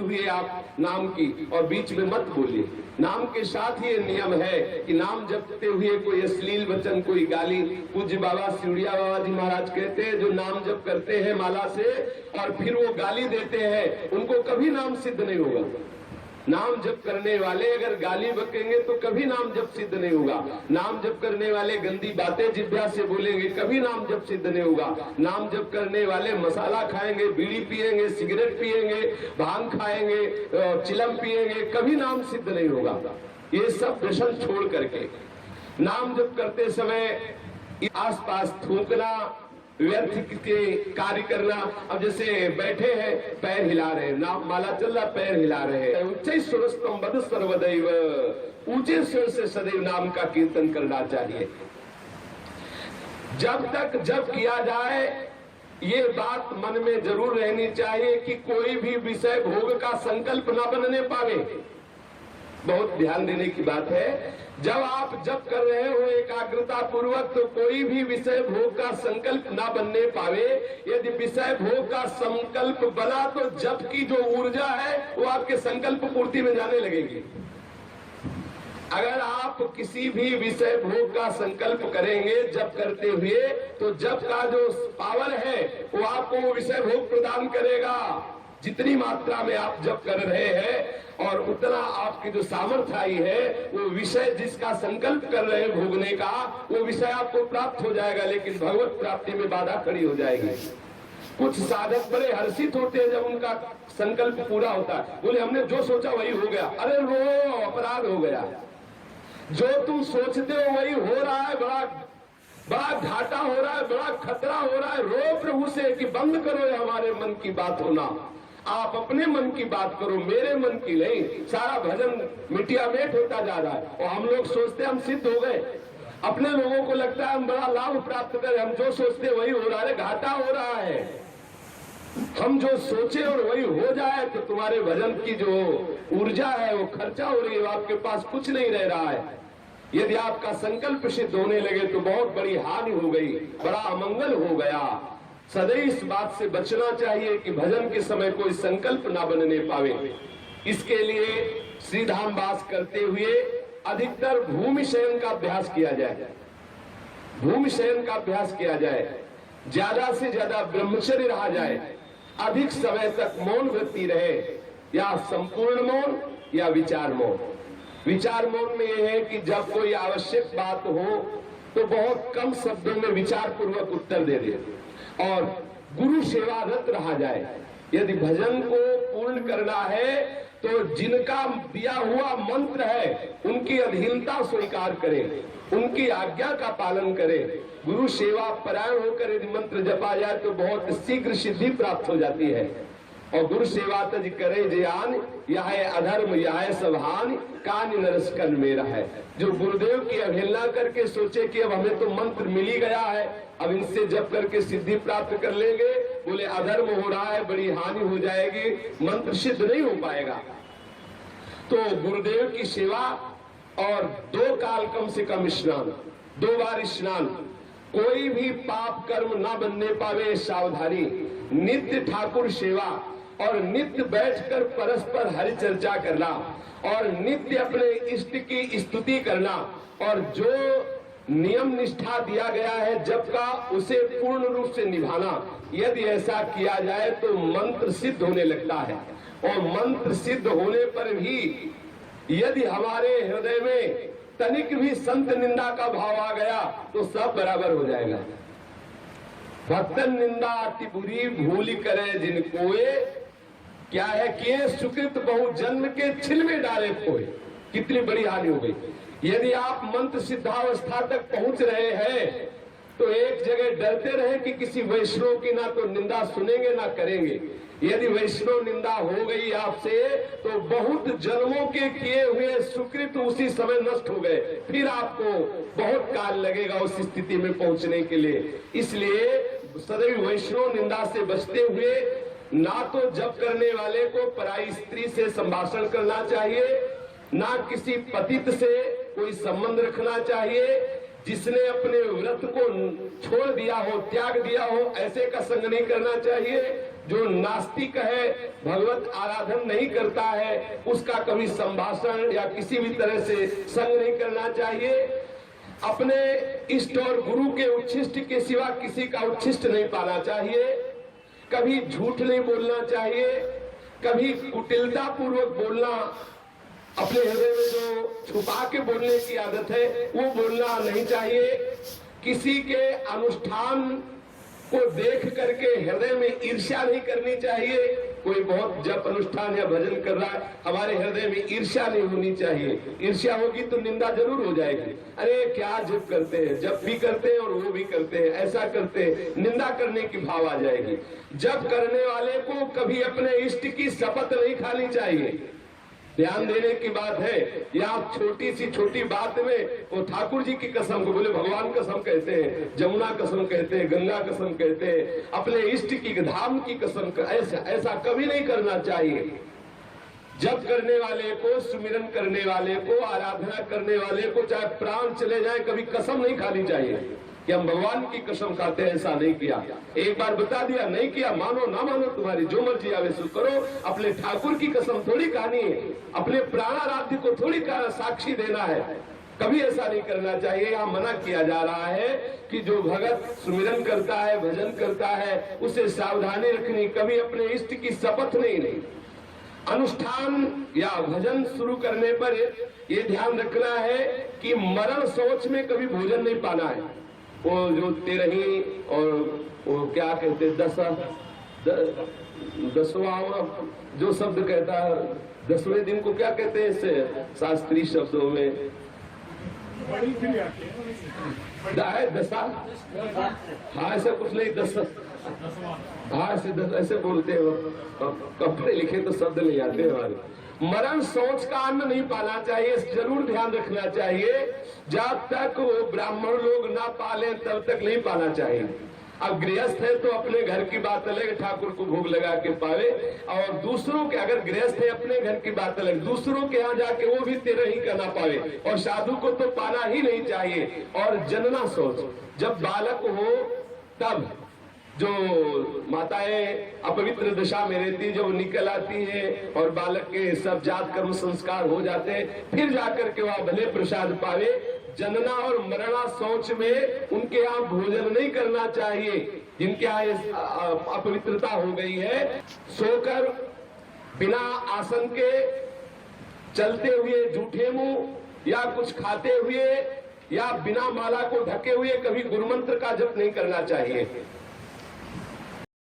हुए आप नाम की और बीच में मत बोलिए। नाम के साथ ही ये नियम है कि नाम जपते हुए कोई अश्लील वचन, कोई गाली। पूज्य बाबा सिउड़िया बाबा जी महाराज कहते हैं, जो नाम जप करते हैं माला से और फिर वो गाली देते हैं, उनको कभी नाम सिद्ध नहीं होगा। नाम जप करने वाले अगर गाली बकेंगे तो कभी नाम जप सिद्ध नहीं होगा। नाम जप करने वाले गंदी बातें जिह्वा से बोलेंगे, कभी नाम जप सिद्ध नहीं होगा। नाम जप करने वाले मसाला खाएंगे, बीड़ी पिएंगे, सिगरेट पिएंगे, भांग खाएंगे, चिलम पिएंगे, कभी नाम सिद्ध नहीं होगा। ये सब व्यसन छोड़ करके नाम जप करते समय आसपास थूकना, व्यर्थ के कार्य करना। अब जैसे बैठे हैं, पैर हिला रहे हैं, नाम माला चल रहा, पैर हिला रहे हैं। उच्च सुरस्तम बद सर्वदैव, ऊंचे स्वर से सदैव नाम का कीर्तन करना चाहिए। जब तक जप किया जाए ये बात मन में जरूर रहनी चाहिए कि कोई भी विषय भोग का संकल्प न बनने पावे। बहुत ध्यान देने की बात है। जब आप जप कर रहे हो एकाग्रता पूर्वक, तो कोई भी विषय भोग का संकल्प ना बनने पावे। यदि विषय भोग का संकल्प बना तो जप की जो ऊर्जा है वो आपके संकल्प पूर्ति में जाने लगेगी। अगर आप किसी भी विषय भोग का संकल्प करेंगे जप करते हुए, तो जप का जो पावर है वो आपको वो विषय भोग प्रदान करेगा। जितनी मात्रा में आप जप कर रहे हैं और उतना आपकी जो सामर्थ्य आई है, वो विषय जिसका संकल्प कर रहे हैं भोगने का, वो विषय आपको प्राप्त हो जाएगा, लेकिन भगवत प्राप्ति में बाधा खड़ी हो जाएगी। कुछ साधक बड़े हर्षित होते हैं जब उनका संकल्प पूरा होता है। बोले हमने जो सोचा वही हो गया। अरे रो, अपराध हो गया। जो तुम सोचते हो वही हो रहा है, बड़ा घाटा हो रहा है, बड़ा खतरा हो रहा है। रो प्रभु से कि बंद करो ये हमारे मन की बात होना, आप अपने मन की बात करो, मेरे मन की नहीं। सारा भजन मिटिया मेट होता जा रहा है और हम लोग सोचते हम सिद्ध हो गए। अपने लोगों को लगता है हम बड़ा लाभ प्राप्त करें, हम जो सोचते वही हो रहा है। घाटा हो रहा है। हम जो सोचे और वही हो जाए तो तुम्हारे भजन की जो ऊर्जा है वो खर्चा हो रही है, आपके पास कुछ नहीं रह रहा है। यदि आपका संकल्प सिद्ध होने लगे तो बहुत बड़ी हानि हो गई, बड़ा अमंगल हो गया। सदैव इस बात से बचना चाहिए कि भजन के समय कोई संकल्प ना बनने पावे। इसके लिए श्रीधाम वास करते हुए अधिकतर भूमि शयन का अभ्यास किया जाए। भूमि शयन का अभ्यास किया जाए, ज्यादा से ज्यादा ब्रह्मचर्य रहा जाए, अधिक समय तक मौन वृत्ति रहे, या संपूर्ण मौन या विचार मौन। विचार मौन में यह है कि जब कोई आवश्यक बात हो तो बहुत कम शब्दों में विचार पूर्वक उत्तर दे दे और गुरु सेवारत रहा जाए। यदि भजन को पूर्ण करना है तो जिनका दिया हुआ मंत्र है उनकी अधीनता स्वीकार करें, उनकी आज्ञा का पालन करें। गुरु सेवा परायण होकर यदि मंत्र जपा जाए तो बहुत शीघ्र सिद्धि प्राप्त हो जाती है। और गुरु सेवा तज करे जयान, यह है अधर्म यह है सभान, कान नरस्कन मेरा है। जो गुरुदेव की अवहेलना करके सोचे कि अब हमें तो मंत्र मिल ही गया है, अब इनसे जप करके सिद्धि प्राप्त कर लेंगे, बोले अधर्म हो रहा है, बड़ी हानि हो जाएगी, मंत्र सिद्ध नहीं हो पाएगा। तो गुरुदेव की सेवा और 2 काल कम से कम स्नान, 2 बार स्नान, कोई भी पाप कर्म ना बनने पावे, सावधानी। नित्य ठाकुर सेवा और नित्य बैठकर परस्पर हरि चर्चा करना और नित्य अपने इष्ट की स्तुति करना और जो नियम निष्ठा दिया गया है जप का उसे पूर्ण रूप से निभाना। यदि ऐसा किया जाए तो मंत्र सिद्ध होने लगता है। और मंत्र सिद्ध होने पर भी यदि हमारे हृदय में तनिक भी संत निंदा का भाव आ गया तो सब बराबर हो जाएगा। भक्तन निंदा अति बुरी भूल करे जिन कोए, क्या है कि सुकृत बहु जन्म के छिल में डाले खोए। कितनी बड़ी हानि हो गई। यदि आप मंत्र सिद्धावस्था तक पहुंच रहे हैं तो एक जगह डरते रहे कि किसी वैष्णव की ना तो निंदा सुनेंगे ना करेंगे। यदि वैष्णव निंदा हो गई आपसे तो बहुत जन्मों के किए हुए सुकृत उसी समय नष्ट हो गए, फिर आपको बहुत काल लगेगा उस स्थिति में पहुंचने के लिए। इसलिए सदैव वैष्णव निंदा से बचते हुए ना तो जप करने वाले को पराई स्त्री से संभाषण करना चाहिए, ना किसी पतित से कोई संबंध रखना चाहिए। जिसने अपने व्रत को छोड़ दिया हो, त्याग दिया हो, ऐसे का संग नहीं करना चाहिए। जो नास्तिक है, भगवत आराधन नहीं करता है, उसका कभी संभाषण या किसी भी तरह से संग नहीं करना चाहिए। अपने इष्ट और गुरु के उच्छिष्ट के सिवा किसी का उच्छिष्ट नहीं पाना चाहिए। कभी झूठ नहीं बोलना चाहिए, कभी कुटिलता पूर्वक बोलना, अपने हृदय में जो छुपा के बोलने की आदत है वो बोलना नहीं चाहिए। किसी के अनुष्ठान को देख करके हृदय में ईर्ष्या नहीं करनी चाहिए। कोई बहुत जप अनुष्ठान या भजन कर रहा है, हमारे हृदय में ईर्ष्या नहीं होनी चाहिए। ईर्ष्या होगी तो निंदा जरूर हो जाएगी। अरे क्या जप करते हैं, जप भी करते हैं और वो भी करते हैं, ऐसा करते हैं, निंदा करने की भाव आ जाएगी। जप करने वाले को कभी अपने इष्ट की शपथ नहीं खानी चाहिए। ध्यान देने की बात है, या आप छोटी बात में वो ठाकुर जी की कसम को बोले, भगवान कसम कहते हैं, जमुना कसम कहते हैं, गंगा कसम कहते हैं, अपने इष्ट की धाम की कसम, ऐसा कभी नहीं करना चाहिए। जप करने वाले को, सुमिरन करने वाले को, आराधना करने वाले को चाहे प्राण चले जाए, कभी कसम नहीं खानी चाहिए कि हम भगवान की कसम खाते हैं। ऐसा नहीं किया, एक बार बता दिया, नहीं किया, मानो ना मानो तुम्हारी जो मर्जी आवे सो करो। अपने ठाकुर की कसम थोड़ी खानी है, अपने प्राणाराध्य को थोड़ी साक्षी देना है। कभी ऐसा नहीं करना चाहिए। यहाँ मना किया जा रहा है कि जो भगत सुमिरन करता है, भजन करता है, उसे सावधानी रखनी, कभी अपने इष्ट की शपथ नहीं। अनुष्ठान या भजन शुरू करने पर ये ध्यान रखना है कि मरण सोच में कभी भोजन नहीं पाना है। वो जो तेरही और वो क्या कहते, दसवां जो शब्द कहता है, 10वें दिन को क्या कहते हैं इससे शास्त्रीय शब्दों में, दशा, हाँ ऐसा कुछ नहीं, हाँ ऐसे बोलते हैं। कपड़े लिखे तो शब्द नहीं आते हमारे। मरण सोच का अन्न नहीं पाना चाहिए, जरूर ध्यान रखना चाहिए। जब तक वो ब्राह्मण लोग ना पाले तब तक नहीं पाना चाहिए। अब गृहस्थ है तो अपने घर की बात अलग, ठाकुर को भोग लगा के पावे, और दूसरों के, अगर गृहस्थ है अपने घर की बात अलग, दूसरों के यहाँ जाके वो भी तेरह ही करना पावे, और साधु को तो पाना ही नहीं चाहिए। और जनना सोच, जब बालक हो तब जो माताएं अपवित्र दशा में रहती, जब निकल आती है और बालक के सब जात कर्म संस्कार हो जाते हैं, फिर जाकर के वह भले प्रसाद पावे। जनना और मरणा सोच में उनके यहाँ भोजन नहीं करना चाहिए। जिनके यहाँ अपवित्रता हो गई है, सोकर बिना आसन के, चलते हुए झूठे मुंह, या कुछ खाते हुए, या बिना माला को ढके हुए कभी गुरुमंत्र का जप नहीं करना चाहिए।